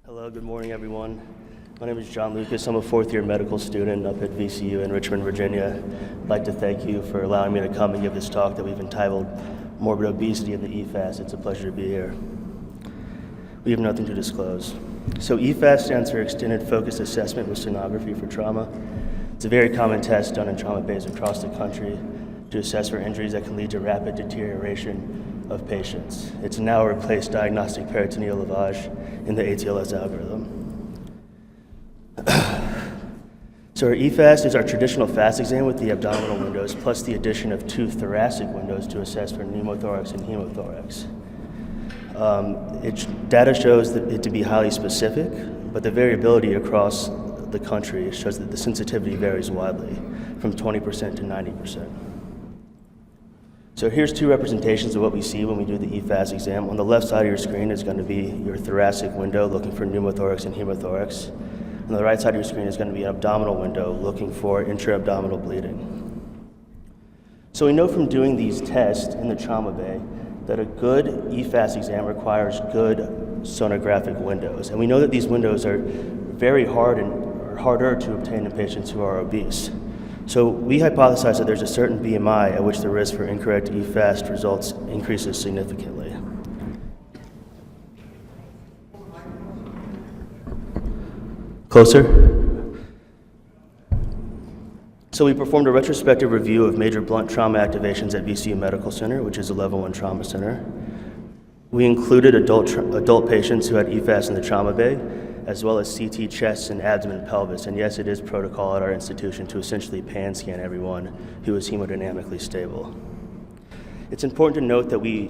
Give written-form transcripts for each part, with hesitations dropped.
Hello, good morning, everyone. My name is John Lucas. I'm a fourth-year medical student up at VCU in Richmond, Virginia. I'd like to thank you for allowing me to come and give this talk that we've entitled Morbid Obesity and the EFAST. It's a pleasure to be here. We have nothing to disclose. So EFAST stands for Extended Focused Assessment with Sonography for Trauma. It's a very common test done in trauma bays across the country to assess for injuries that can lead to rapid deterioration of patients. It's now replaced diagnostic peritoneal lavage in the ATLS algorithm. So our EFAST is our traditional FAST exam with the abdominal windows plus the addition of 2 thoracic windows to assess for pneumothorax and hemothorax. Data shows it to be highly specific, but the variability across the country shows that the sensitivity varies widely, from 20% to 90%. So here's 2 representations of what we see when we do the EFAST exam. On the left side of your screen is going to be your thoracic window looking for pneumothorax and hemothorax. On the right side of your screen is going to be an abdominal window looking for intra-abdominal bleeding. So we know from doing these tests in the trauma bay that a good EFAST exam requires good sonographic windows. And we know that these windows are very hard and harder to obtain in patients who are obese. So we hypothesize that there's a certain BMI at which the risk for incorrect EFAST results increases significantly. Closer. So we performed a retrospective review of major blunt trauma activations at VCU Medical Center, which is a level 1 trauma center. We included adult patients who had EFAST in the trauma bay, as well as CT chests and abdomen and pelvis. And yes, it is protocol at our institution to essentially pan scan everyone who is hemodynamically stable. It's important to note that we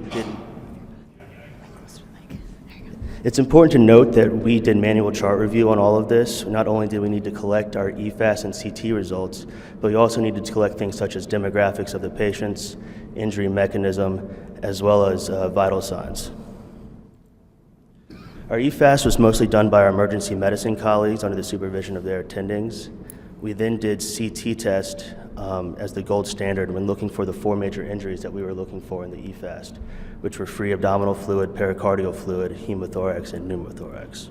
did manual chart review on all of this. Not only did we need to collect our EFAST and CT results, but we also needed to collect things such as demographics of the patients, injury mechanism, as well as vital signs. Our EFAST was mostly done by our emergency medicine colleagues under the supervision of their attendings. We then did CT test as the gold standard when looking for the 4 major injuries that we were looking for in the EFAST, which were free abdominal fluid, pericardial fluid, hemothorax, and pneumothorax.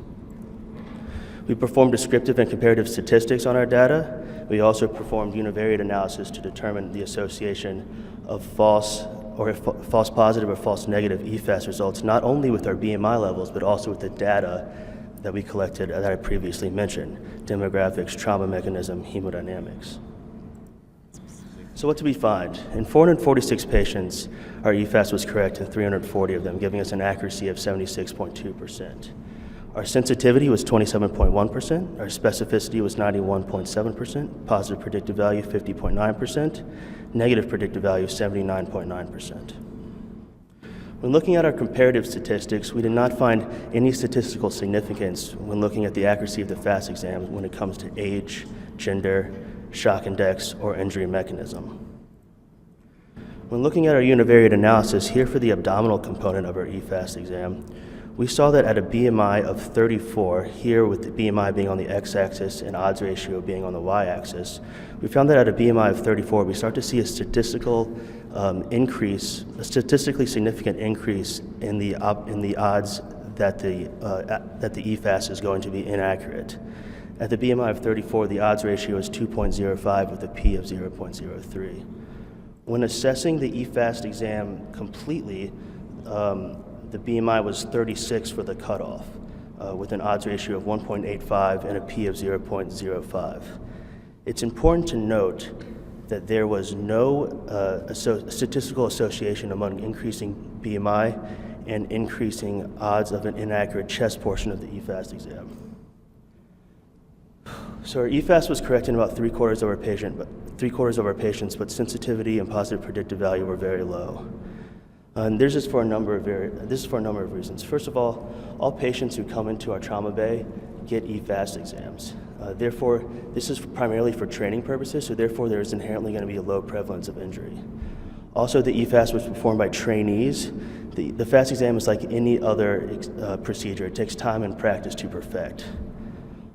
We performed descriptive and comparative statistics on our data. We also performed univariate analysis to determine the association of false positive or false negative EFAST results, not only with our BMI levels, but also with the data that we collected that I previously mentioned, demographics, trauma mechanism, hemodynamics. So what did we find? In 446 patients, our EFAST was correct in 340 of them, giving us an accuracy of 76.2%. Our sensitivity was 27.1%, our specificity was 91.7%, positive predictive value 50.9%, negative predictive value 79.9%. When looking at our comparative statistics, we did not find any statistical significance when looking at the accuracy of the FAST exam when it comes to age, gender, shock index, or injury mechanism. When looking at our univariate analysis here for the abdominal component of our EFAST exam, we saw that at a BMI of 34, here with the BMI being on the x-axis and odds ratio being on the y-axis, we found that at a BMI of 34, we start to see a statistically significant increase in the odds that the EFAST is going to be inaccurate. At the BMI of 34, the odds ratio is 2.05 with a p of 0.03. When assessing the EFAST exam completely, the BMI was 36 for the cutoff, with an odds ratio of 1.85 and a p of 0.05. It's important to note that there was no statistical association among increasing BMI and increasing odds of an inaccurate chest portion of the EFAST exam. So our EFAST was correct in about three-quarters of our patients, but sensitivity and positive predictive value were very low. And this is for a number of reasons. First of all patients who come into our trauma bay get EFAST exams. Therefore, this is primarily for training purposes, so therefore there is inherently going to be a low prevalence of injury. Also, the EFAST was performed by trainees. The FAST exam is like any other procedure. It takes time and practice to perfect.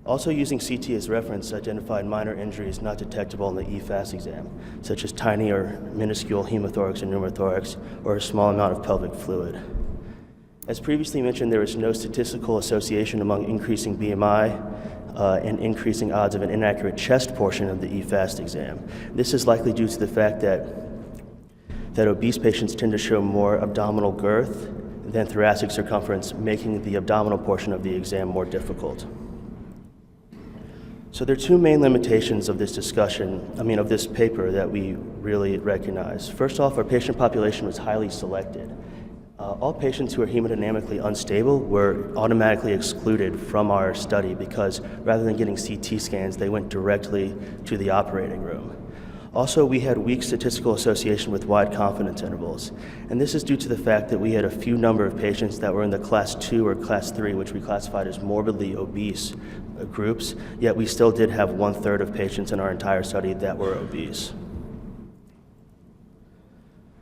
Also, using CT as reference identified minor injuries not detectable in the EFAST exam, such as tiny or minuscule hemothorax and pneumothorax, or a small amount of pelvic fluid. As previously mentioned, there is no statistical association among increasing BMI and increasing odds of an inaccurate chest portion of the EFAST exam. This is likely due to the fact that obese patients tend to show more abdominal girth than thoracic circumference, making the abdominal portion of the exam more difficult. So there are two main limitations of this of this paper that we really recognize. First off, our patient population was highly selected. All patients who are hemodynamically unstable were automatically excluded from our study because rather than getting CT scans, they went directly to the operating room. Also, we had weak statistical association with wide confidence intervals, and this is due to the fact that we had a few number of patients that were in the class 2 or class 3, which we classified as morbidly obese groups, yet we still did have 1/3 of patients in our entire study that were obese.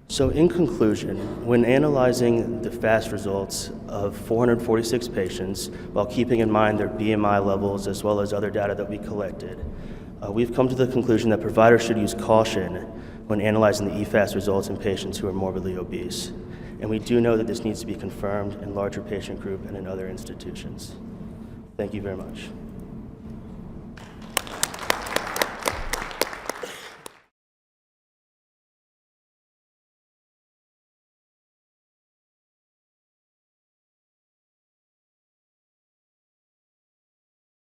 So in conclusion, when analyzing the FAST results of 446 patients, while keeping in mind their BMI levels as well as other data that we collected, we've come to the conclusion that providers should use caution when analyzing the EFAST results in patients who are morbidly obese. And we do know that this needs to be confirmed in larger patient group and in other institutions. Thank you very much.